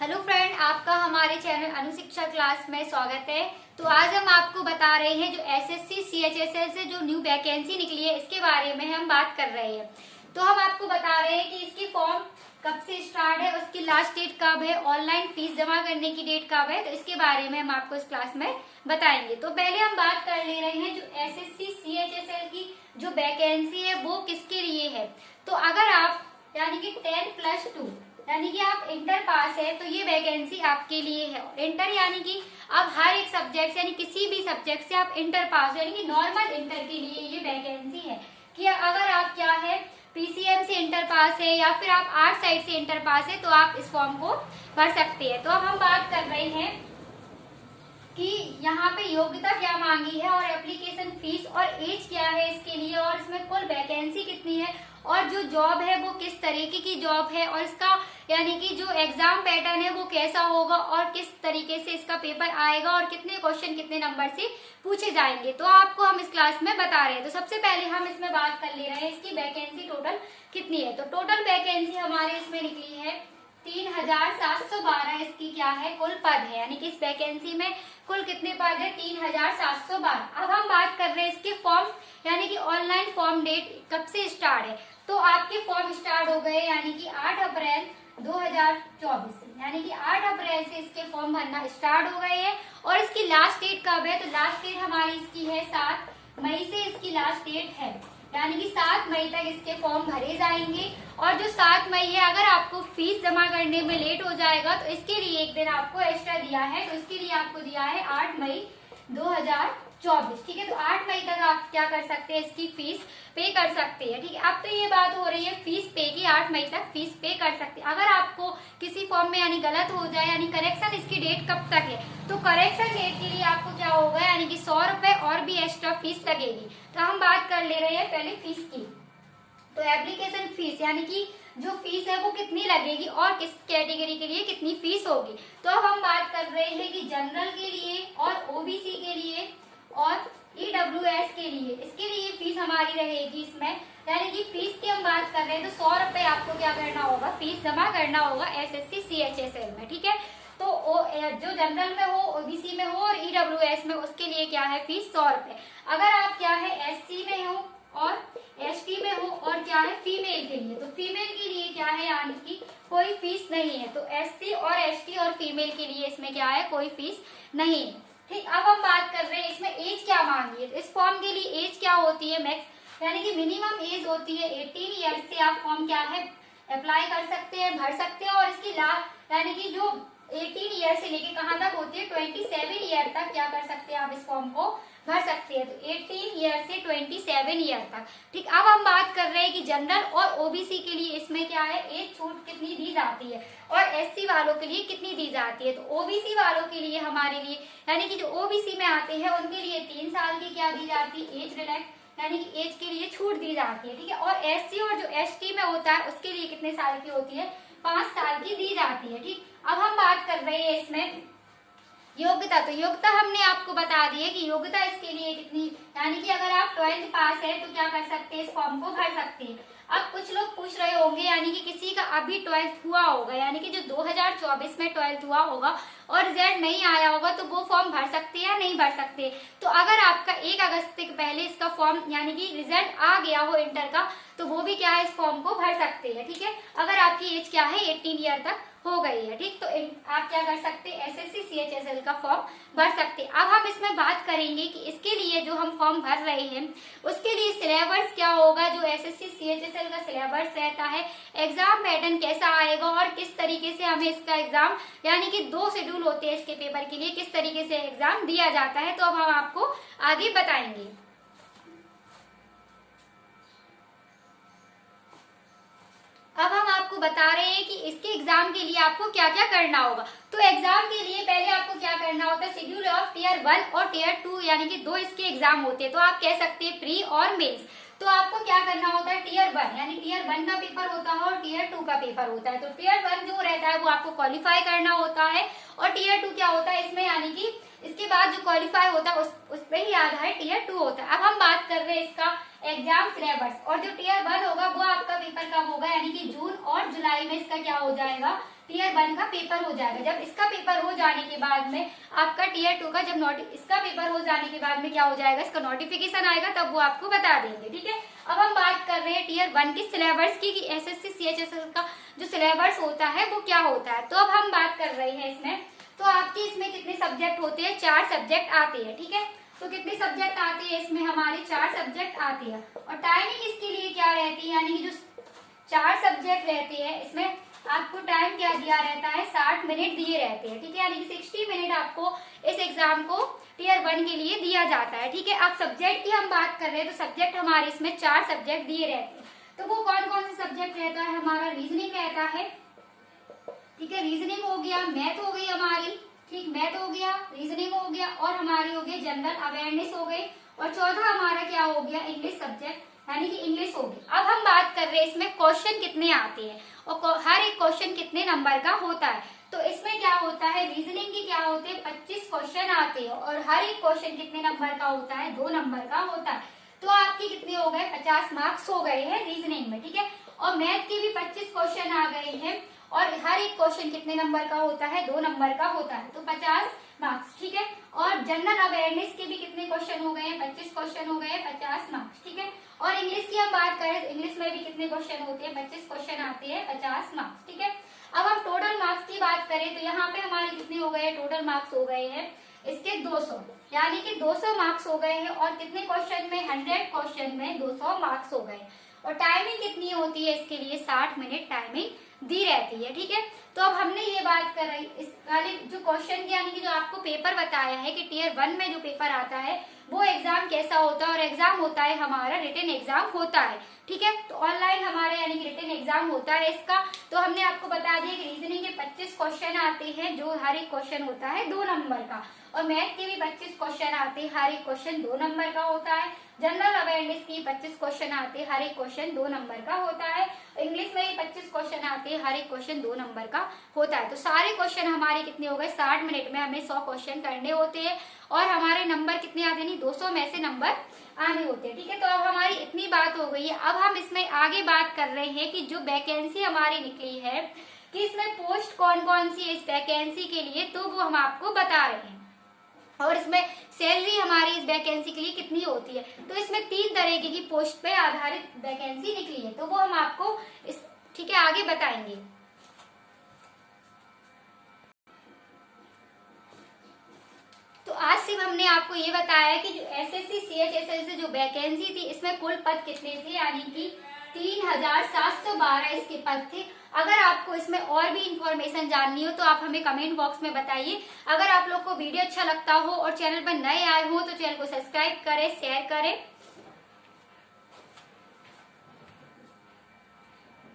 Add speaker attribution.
Speaker 1: Hello friend, आपका हमारे channel अनुशिक्षा class में स्वागत है। तो आज हम आपको बता रहे हैं जो एसएससी सीएचएसएल से जो न्यू वैकेंसी निकली है इसके बारे में हम बात कर रहे हैं। तो हम आपको बता रहे हैं कि इसकी फॉर्म कब से स्टार्ट है, उसकी लास्ट डेट कब है, ऑनलाइन फीस जमा करने की डेट कब है, तो इसके बारे में हम आपको इस क्लास में बताएंगे। तो पहले हम बात कर ले रहे हैं जो एसएससी सीएचएसएल की जो वैकेंसी है वो किसके लिए है। तो अगर आप यानी कि 10+2 यानी कि आप इंटर पास है तो ये वैकेंसी आपके लिए है। इंटर यानी कि आप हर एक सब्जेक्ट यानी किसी भी सब्जेक्ट से आप इंटर पास यानी कि नॉर्मल इंटर के लिए ये वैकेंसी है कि अगर आप क्या है पीसीएम से इंटर पास है या फिर आप आर्ट साइड से इंटर पास है तो आप इस फॉर्म को भर सकते हैं। तो अब हम बात कर रहे हैं कि यहाँ पे योग्यता क्या मांगी है और एप्लीकेशन फीस और एज क्या है इसके लिए और इसमें कुल वैकेंसी कितनी है और जो जॉब है वो किस तरीके की जॉब है और इसका यानी कि जो एग्जाम पैटर्न है वो कैसा होगा और किस तरीके से इसका पेपर आएगा और कितने क्वेश्चन कितने नंबर से पूछे जाएंगे तो आपको हम इस क्लास में बता रहे हैं। तो सबसे पहले हम इसमें बात कर ले रहे हैं इसकी वैकेंसी टोटल कितनी है। तो टोटल वैकेंसी हमारे इसमें निकली है 3712 इसकी क्या है कुल पद है यानी कि इस वैकेंसी में कुल कितने पद है 3712। अब हम बात कर रहे हैं इसके फॉर्म यानी कि ऑनलाइन फॉर्म डेट कब से स्टार्ट है। तो आपके फॉर्म स्टार्ट हो गए यानी कि 8 अप्रैल 2024 से यानी कि 8 अप्रैल से इसके फॉर्म भरना स्टार्ट हो गए हैं। और इसकी लास्ट डेट कब है तो लास्ट डेट हमारी इसकी है 7 मई से इसकी लास्ट डेट है यानी कि 7 मई तक इसके फॉर्म भरे जाएंगे। और जो 7 मई है अगर आपको फीस जमा करने में लेट हो जाएगा तो इसके लिए एक दिन आपको एक्स्ट्रा दिया है। तो इसके लिए आपको दिया है 8 मई 2024। ठीक है, तो 8 मई तक आप क्या कर सकते हैं इसकी फीस पे कर सकते हैं। ठीक है, अब तो ये बात हो रही है फीस पे की 8 मई तक फीस पे कर सकते हैं। अगर आपको किसी फॉर्म में यानी गलत हो जाए यानी करेक्शन इसकी डेट कब तक है तो करेक्शन डेट के लिए आपको क्या होगा यानी कि 100 रुपए और भी एक्स्ट्रा फीस लगेगी। तो हम बात कर ले रहे हैं पहले फीस की। तो एप्लीकेशन फीस यानी कि जो फीस है वो कितनी लगेगी और किस कैटेगरी के लिए कितनी फीस होगी। तो अब हम बात कर रहे हैं कि जनरल के लिए और ओबीसी के लिए और ईडब्ल्यूएस के लिए इसके लिए फीस हमारी रहेगी इसमें यानी कि फीस की हम बात कर रहे हैं तो 100 रुपए आपको क्या करना होगा फीस जमा करना होगा एसएससी सीएचएसएल में। ठीक है, तो जो जनरल में हो ओबीसी में हो और ईडब्ल्यूएस में उसके लिए क्या है फीस 100 रुपए। अगर आप क्या है एससी में हो और एसटी में हो और क्या है फीमेल के लिए तो फीमेल के लिए क्या है यानी कि कोई फीस नहीं है। तो एससी और एसटी और फीमेल के लिए इसमें क्या है कोई फीस नहीं है। ठीक, अब हम बात कर रहे हैं इसमें एज क्या मांगी है। इस फॉर्म के लिए एज क्या होती है मैक्स यानी कि मिनिमम एज होती है 18 ईयर्स से आप फॉर्म क्या है अप्लाई कर सकते हैं भर सकते हैं। और इसकी लास्ट यानी कि जो 18 ईयर से लेके कहाँ तक होती है 27 ईयर तक क्या कर सकते हैं आप इस फॉर्म को भर सकते हैं। तो 18 ईयर से 27 ईयर तक। ठीक, अब हम बात कर रहे हैं कि जनरल और ओबीसी के लिए इसमें क्या है एज छूट कितनी दी जाती है और एससी वालों के लिए कितनी दी जाती है। तो ओबीसी वालों के लिए हमारे लिए यानी कि जो ओबीसी में आते हैं उनके लिए 3 साल की क्या दी जाती है एज रिलैक्स यानी कि एज के लिए छूट दी जाती है। ठीक है, और एससी और जो एसटी में होता है उसके लिए कितने साल की होती है 5 साल की दी जाती है। ठीक, अब हम बात कर रहे हैं इसमें योग्यता। तो योग्यता हमने आपको बता दी है कि योग्यता इसके लिए कितनी यानी कि अगर आप 12th पास है तो क्या कर सकते हैं इस फॉर्म को भर सकते हैं। अब कुछ लोग पूछ रहे होंगे यानी कि किसी का अभी 12th हुआ होगा यानी कि जो 2024 में 12th हुआ होगा और रिजल्ट नहीं आया होगा तो वो फॉर्म भर सकते हैं या नहीं भर सकते। तो अगर आपका 1 अगस्त के पहले इसका फॉर्म यानी कि रिजल्ट आ गया हो इंटर का तो वो भी क्या है इस फॉर्म को भर सकते हैं। ठीक है, अगर आपकी एज क्या है 18 ईयर तक हो गई है। ठीक, तो आप क्या कर सकते हैं एसएससी सीएचएसएल का फॉर्म भर सकते हैं। अब हम इसमें बात करेंगे कि इसके लिए जो हम फॉर्म भर रहे हैं उसके लिए सिलेबस क्या होगा। जो एसएससी सीएचएसएल का सिलेबस रहता है एग्जाम पैटर्न कैसा आएगा और किस तरीके से हमें इसका एग्जाम यानी कि 2 शेड्यूल होते हैं इसके पेपर के लिए किस तरीके से एग्जाम दिया जाता है तो अब हम आपको आगे बताएंगे। अब हम आपको बता रहे हैं कि इसके एग्जाम के लिए आपको क्या क्या करना होगा। तो एग्जाम के लिए पहले आपको क्या करना होता है शेड्यूल ऑफ टियर 1 और टियर 2 यानी कि 2 इसके एग्जाम होते हैं। तो आप कह सकते हैं प्री और मेंस। तो आपको क्या करना होता है टियर 1 यानी टियर 1 का पेपर होता है और टियर 2 का पेपर होता है। तो टियर 1 जो रहता है वो आपको क्वालिफाई करना होता है और टियर 2 क्या होता है इसमें यानी कि इसके बाद जो क्वालिफाई होता है उस पे ही आधारित टियर 2 होता है। अब हम बात कर रहे हैं इसका एग्जाम सिलेबस और जो टियर 1 होगा वो आपका पेपर कब होगा यानी कि जून और जुलाई में इसका क्या हो जाएगा टीयर 1 का पेपर हो जाएगा। जब इसका पेपर हो जाने के बाद में आपका टीयर 2 का जब इसका पेपर हो जाने के बाद में क्या हो जाएगा, इसका नोटिफिकेशन आएगा, तब वो आपको बता देंगे। ठीक है, अब हम बात कर रहे हैं टीयर 1 के सिलेबस की कि एसएससी सीएचएसएल का जो सिलेबस होता है वो क्या होता है। तो अब हम बात कर रहे हैं इसमें, तो आपके इसमें कितने सब्जेक्ट होते हैं, 4 सब्जेक्ट आते हैं। ठीक है, तो कितने सब्जेक्ट आते हैं इसमें, हमारे 4 सब्जेक्ट आते हैं। और टाइमिंग इसके लिए क्या रहती है, यानी कि जो 4 सब्जेक्ट रहते हैं इसमें आपको टाइम क्या दिया रहता है, 60 मिनट दिए रहते हैं। ठीक है, यानी कि 60 मिनट आपको इस एग्जाम को टीयर 1 के लिए दिया जाता है। ठीक है, अब सब्जेक्ट की हम बात कर रहे हैं, तो सब्जेक्ट हमारे इसमें 4 सब्जेक्ट दिए रहते हैं। तो वो कौन कौन से सब्जेक्ट रहता है, हमारा रीजनिंग रहता है। ठीक है, रीजनिंग हो गया, मैथ हो गई हमारी, ठीक, मैथ हो गया, रीजनिंग हो गया, और हमारी हो गई जनरल अवेयरनेस हो गई, और चौथा हमारा क्या हो गया, इंग्लिश सब्जेक्ट, यानी कि इंग्लिश होगी। अब हम बात कर रहे हैं इसमें क्वेश्चन कितने आते हैं और हर एक क्वेश्चन कितने नंबर का होता है। तो इसमें क्या होता है, रीजनिंग के क्या होते हैं, 25 क्वेश्चन आते हैं, और हर एक क्वेश्चन कितने नंबर का होता है, 2 नंबर का होता है। तो आपके कितने हो गए, 50 मार्क्स हो गए हैं रीजनिंग में। ठीक है, और मैथ के भी 25 क्वेश्चन आ गए हैं, और हर एक क्वेश्चन कितने नंबर का होता है, 2 नंबर का होता है, तो 50 मार्क्स। ठीक है, और जनरल अवेयरनेस के भी कितने क्वेश्चन हो गए हैं, 25 क्वेश्चन हो गए हैं, 50 मार्क्स। ठीक है, और इंग्लिश की हम बात करें तो इंग्लिश में भी कितने क्वेश्चन होते हैं, 25 क्वेश्चन आते हैं, 50 मार्क्स। ठीक है, अब हम टोटल मार्क्स की बात करें तो यहाँ पे हमारे कितने हो गए, टोटल मार्क्स हो गए हैं इसके 200, यानी कि 200 मार्क्स हो गए हैं, और कितने क्वेश्चन में, 100 क्वेश्चन में 200 मार्क्स हो गए। और टाइमिंग कितनी होती है इसके लिए, 60 मिनट टाइमिंग दी रहती है। ठीक है, तो अब हमने ये बात कर रही इस वाले जो क्वेश्चन यानी कि जो आपको पेपर बताया है कि टीयर 1 में जो पेपर आता है वो एग्जाम कैसा होता है, और एग्जाम होता है हमारा रिटन एग्जाम होता है। ठीक है, तो ऑनलाइन हमारा यानी कि रिटन एग्जाम होता है इसका। तो हमने आपको बता दिया कि रीजनिंग के 25 क्वेश्चन आते हैं, जो हर एक क्वेश्चन होता है 2 नंबर का, और मैथ के भी 25 क्वेश्चन आते हैं, हर एक क्वेश्चन 2 नंबर का होता है। जनरल अवेयरनेस की 25 क्वेश्चन आते हैं, हर एक क्वेश्चन 2 नंबर का होता है। इंग्लिश में भी 25 क्वेश्चन आते हैं, हर एक क्वेश्चन 2 नंबर का होता है। तो सारे क्वेश्चन हमारे कितने हो गए, 60 मिनट में हमें 100 क्वेश्चन करने होते हैं, और हमारे नंबर कितने आते हैं, 200 में से नंबर आने होते हैं। ठीक है, तो अब हमारी इतनी बात हो गई है। अब हम इसमें आगे बात कर रहे हैं कि जो वैकेंसी हमारी निकली है कि इसमें पोस्ट कौन कौन सी है इस वैकेंसी के लिए, तो वो हम आपको बता रहे हैं। और इसमें सैलरी हमारी इस वैकेंसी के लिए कितनी होती है, तो इसमें 3 तरीके की पोस्ट पे आधारित वैकेंसी निकली है, तो वो हम आपको ठीक है आगे बताएंगे। तो आज सिर्फ हमने आपको ये बताया कि जो एसएससी सीएचएसएल से जो वैकेंसी थी इसमें कुल पद कितने थे, यानी कि 3712 इसके पद थे। अगर आपको इसमें और भी इंफॉर्मेशन जाननी हो तो आप हमें कमेंट बॉक्स में बताइए। अगर आप लोग को वीडियो अच्छा लगता हो और चैनल पर नए आए हो तो चैनल को सब्सक्राइब करें, शेयर करें।